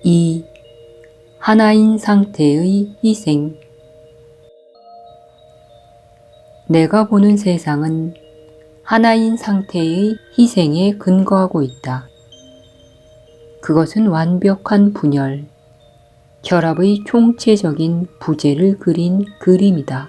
2. 하나인 상태의 희생. 내가 보는 세상은 하나인 상태의 희생에 근거하고 있다. 그것은 완벽한 분열, 결합의 총체적인 부재를 그린 그림이다.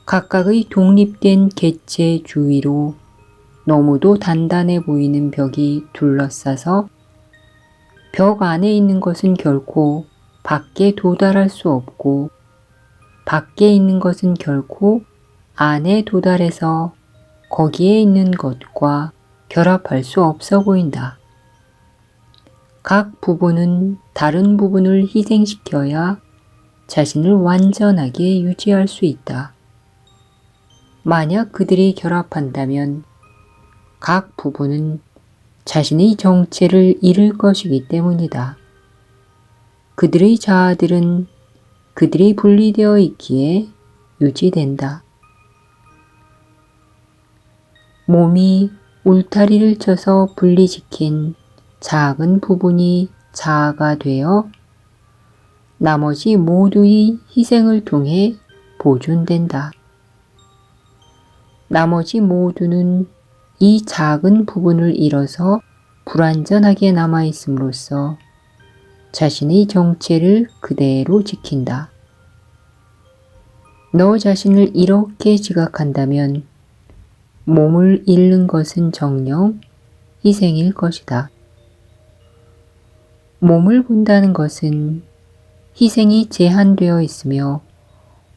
각각의 독립된 객체 주위로 너무도 단단해 보이는 벽이 둘러싸서 벽 안에 있는 것은 결코 밖에 도달할 수 없고 밖에 있는 것은 결코 안에 도달해서 거기에 있는 것과 결합할 수 없어 보인다. 각 부분은 다른 부분을 희생시켜야 자신을 완전하게 유지할 수 있다. 만약 그들이 결합한다면 각 부분은 자신의 정체를 잃을 것이기 때문이다. 그들의 자아들은 그들이 분리되어 있기에 유지된다. 몸이 울타리를 쳐서 분리시킨 작은 부분이 자아가 되어 나머지 모두의 희생을 통해 보존된다. 나머지 모두는 이 작은 부분을 잃어서 불완전하게 남아있음으로써 자신의 정체를 그대로 지킨다. 너 자신을 이렇게 지각한다면 몸을 잃는 것은 정녕 희생일 것이다. 몸을 본다는 것은 희생이 제한되어 있으며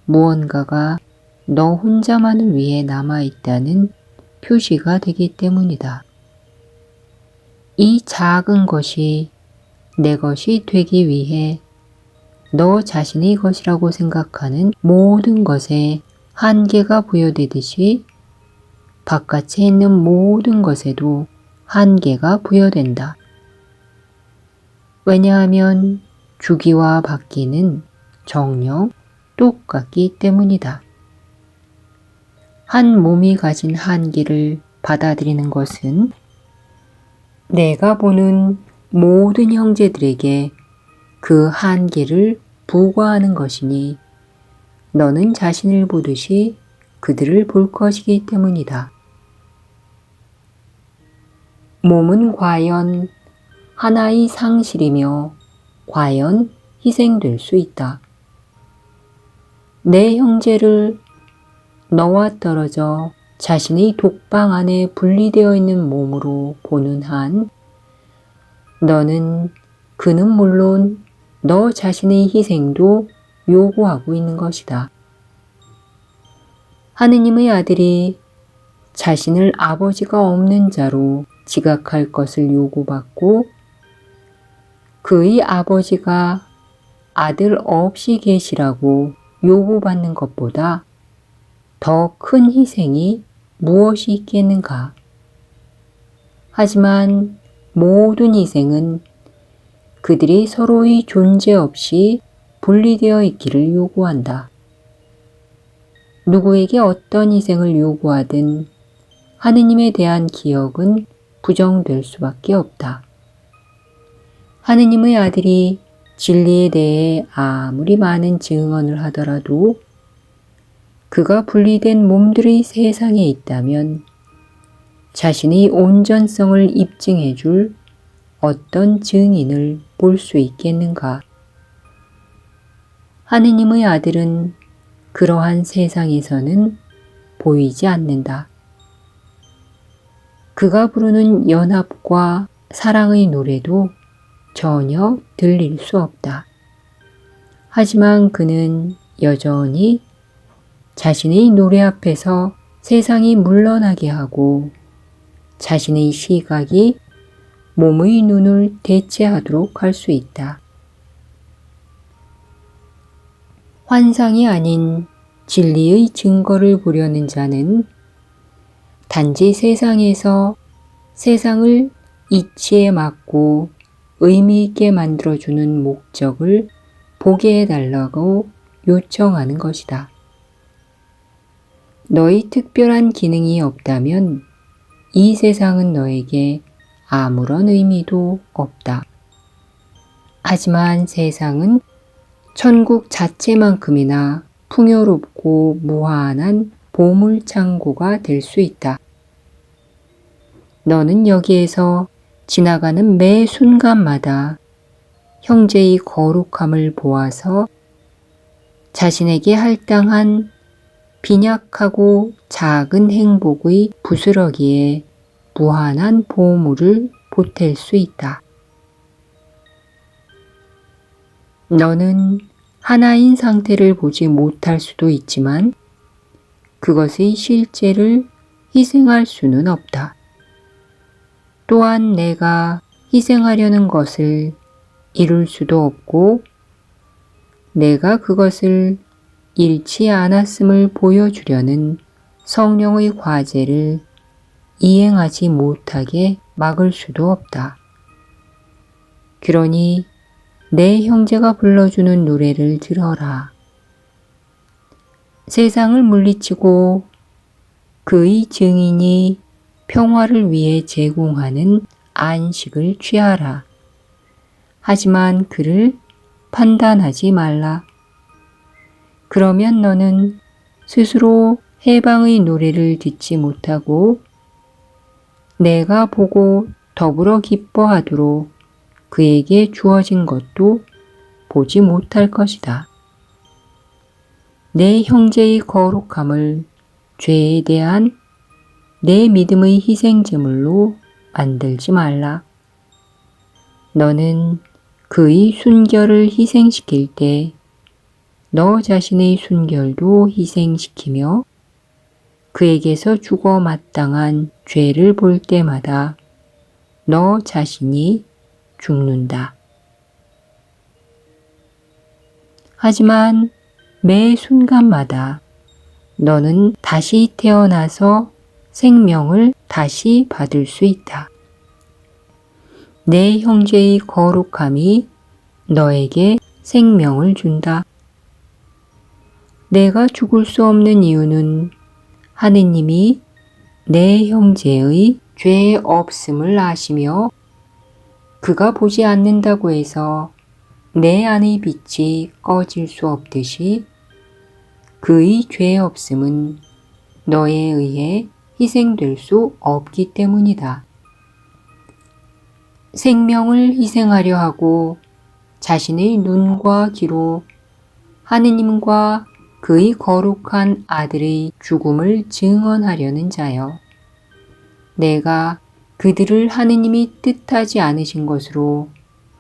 무언가가 너 혼자만을 위해 남아있다는 표시가 되기 때문이다. 이 작은 것이 내 것이 되기 위해 너 자신의 것이라고 생각하는 모든 것에 한계가 부여되듯이 바깥에 있는 모든 것에도 한계가 부여된다. 왜냐하면 주기와 받기는 정녕 똑같기 때문이다. 한 몸이 가진 한계를 받아들이는 것은 내가 보는 모든 형제들에게 그 한계를 부과하는 것이니 너는 자신을 보듯이 그들을 볼 것이기 때문이다. 몸은 과연 하나의 상실이며 과연 희생될 수 있다. 내 형제를 너와 떨어져 자신의 독방 안에 분리되어 있는 몸으로 보는 한 너는 그는 물론 너 자신의 희생도 요구하고 있는 것이다. 하느님의 아들이 자신을 아버지가 없는 자로 지각할 것을 요구받고 그의 아버지가 아들 없이 계시라고 요구받는 것보다 더 큰 희생이 무엇이 있겠는가? 하지만 모든 희생은 그들이 서로의 존재 없이 분리되어 있기를 요구한다. 누구에게 어떤 희생을 요구하든 하느님에 대한 기억은 부정될 수밖에 없다. 하느님의 아들이 진리에 대해 아무리 많은 증언을 하더라도 그가 분리된 몸들의 세상에 있다면 자신의 온전성을 입증해 줄 어떤 증인을 볼 수 있겠는가? 하느님의 아들은 그러한 세상에서는 보이지 않는다. 그가 부르는 연합과 사랑의 노래도 전혀 들릴 수 없다. 하지만 그는 여전히 자신의 노래 앞에서 세상이 물러나게 하고 자신의 시각이 몸의 눈을 대체하도록 할 수 있다. 환상이 아닌 진리의 증거를 보려는 자는 단지 세상에서 세상을 이치에 맞고 의미 있게 만들어주는 목적을 보게 해달라고 요청하는 것이다. 너의 특별한 기능이 없다면 이 세상은 너에게 아무런 의미도 없다. 하지만 세상은 천국 자체만큼이나 풍요롭고 무한한 보물창고가 될 수 있다. 너는 여기에서 지나가는 매 순간마다 형제의 거룩함을 보아서 자신에게 할당한 빈약하고 작은 행복의 부스러기에 무한한 보물을 보탤 수 있다. 너는 하나인 상태를 보지 못할 수도 있지만 그것의 실제를 희생할 수는 없다. 또한 내가 희생하려는 것을 이룰 수도 없고 내가 그것을 잃지 않았음을 보여주려는 성령의 과제를 이행하지 못하게 막을 수도 없다. 그러니 내 형제가 불러주는 노래를 들어라. 세상을 물리치고 그의 증인이 평화를 위해 제공하는 안식을 취하라. 하지만 그를 판단하지 말라. 그러면 너는 스스로 해방의 노래를 듣지 못하고 내가 보고 더불어 기뻐하도록 그에게 주어진 것도 보지 못할 것이다. 내 형제의 거룩함을 죄에 대한 내 믿음의 희생제물로 만들지 말라. 너는 그의 순결을 희생시킬 때 너 자신의 순결도 희생시키며 그에게서 죽어 마땅한 죄를 볼 때마다 너 자신이 죽는다. 하지만 매 순간마다 너는 다시 태어나서 생명을 다시 받을 수 있다. 내 형제의 거룩함이 너에게 생명을 준다. 내가 죽을 수 없는 이유는 하느님이 내 형제의 죄 없음을 아시며 그가 보지 않는다고 해서 내 안의 빛이 꺼질 수 없듯이 그의 죄 없음은 너에 의해 희생될 수 없기 때문이다. 생명을 희생하려 하고 자신의 눈과 귀로 하느님과 그의 거룩한 아들의 죽음을 증언하려는 자여, 내가 그들을 하느님이 뜻하지 않으신 것으로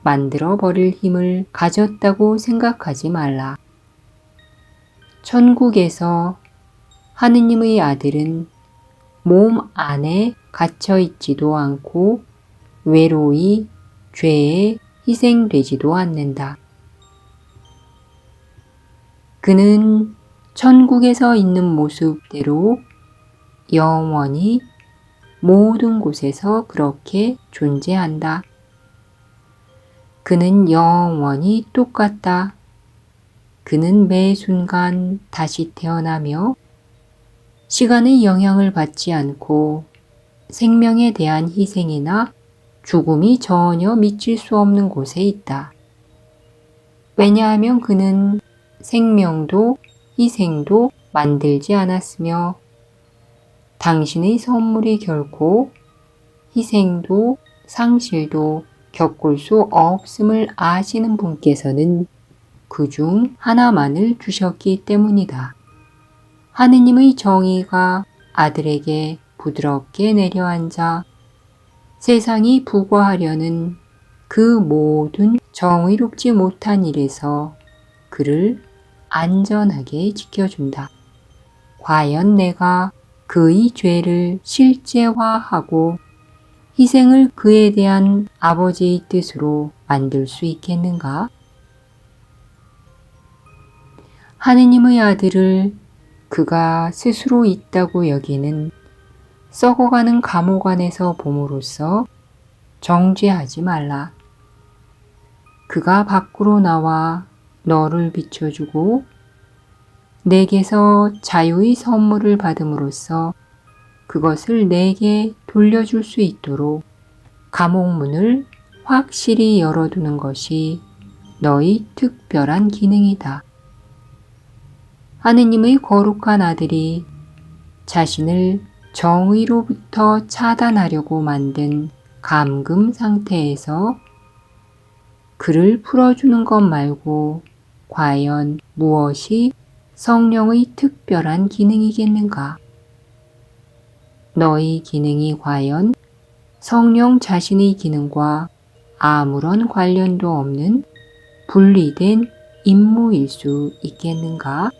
만들어 버릴 힘을 가졌다고 생각하지 말라. 천국에서 하느님의 아들은 몸 안에 갇혀 있지도 않고 외로이 죄에 희생되지도 않는다. 그는 천국에서 있는 모습대로 영원히 모든 곳에서 그렇게 존재한다. 그는 영원히 똑같다. 그는 매 순간 다시 태어나며 시간의 영향을 받지 않고 생명에 대한 희생이나 죽음이 전혀 미칠 수 없는 곳에 있다. 왜냐하면 그는 생명도 희생도 만들지 않았으며 당신의 선물이 결코 희생도 상실도 겪을 수 없음을 아시는 분께서는 그중 하나만을 주셨기 때문이다. 하느님의 정의가 아들에게 부드럽게 내려앉아 세상이 부과하려는 그 모든 정의롭지 못한 일에서 그를 안전하게 지켜준다. 과연 내가 그의 죄를 실제화하고 희생을 그에 대한 아버지의 뜻으로 만들 수 있겠는가? 하느님의 아들을 그가 스스로 있다고 여기는 썩어가는 감옥 안에서 봄으로써 정죄하지 말라. 그가 밖으로 나와 너를 비춰주고 내게서 자유의 선물을 받음으로써 그것을 내게 돌려줄 수 있도록 감옥문을 확실히 열어두는 것이 너희 특별한 기능이다. 하느님의 거룩한 아들이 자신을 정의로부터 차단하려고 만든 감금 상태에서 그를 풀어주는 것 말고 과연 무엇이 성령의 특별한 기능이겠는가? 너희 기능이 과연 성령 자신의 기능과 아무런 관련도 없는 분리된 임무일 수 있겠는가?